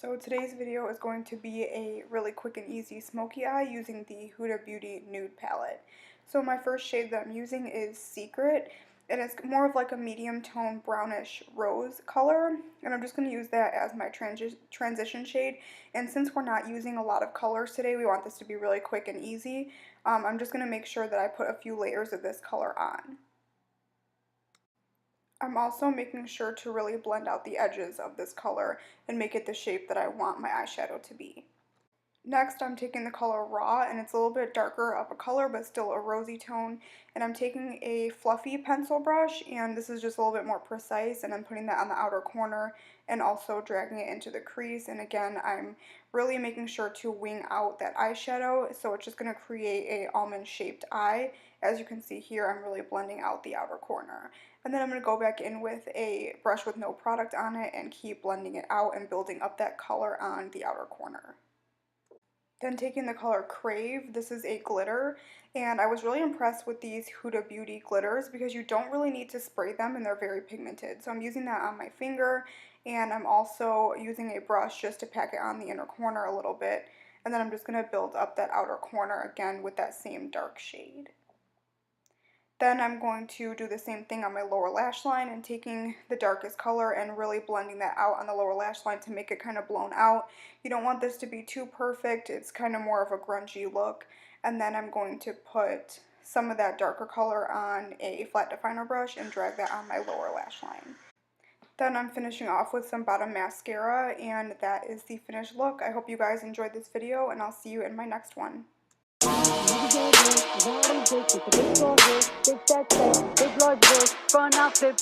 So today's video is going to be a really quick and easy smoky eye using the Huda Beauty Nude palette. So my first shade that I'm using is Secret, and it's more of like a medium tone brownish rose color, and I'm just going to use that as my transition shade. And since we're not using a lot of colors today, we want this to be really quick and easy. I'm just going to make sure that I put a few layers of this color on. I'm also making sure to really blend out the edges of this color and make it the shape that I want my eyeshadow to be. Next, I'm taking the color Raw, and it's a little bit darker of a color, but still a rosy tone. And I'm taking a fluffy pencil brush, and this is just a little bit more precise, and I'm putting that on the outer corner and also dragging it into the crease. And again, I'm really making sure to wing out that eyeshadow, so it's just going to create a almond-shaped eye. As you can see here, I'm really blending out the outer corner. And then I'm going to go back in with a brush with no product on it and keep blending it out and building up that color on the outer corner. Then taking the color Crave, this is a glitter, and I was really impressed with these Huda Beauty glitters because you don't really need to spray them and they're very pigmented. So I'm using that on my finger, and I'm also using a brush just to pack it on the inner corner a little bit, and then I'm just going to build up that outer corner again with that same dark shade. Then I'm going to do the same thing on my lower lash line and taking the darkest color and really blending that out on the lower lash line to make it kind of blown out. You don't want this to be too perfect. It's kind of more of a grungy look. And then I'm going to put some of that darker color on a flat definer brush and drag that on my lower lash line. Then I'm finishing off with some bottom mascara, and that is the finished look. I hope you guys enjoyed this video, and I'll see you in my next one. Big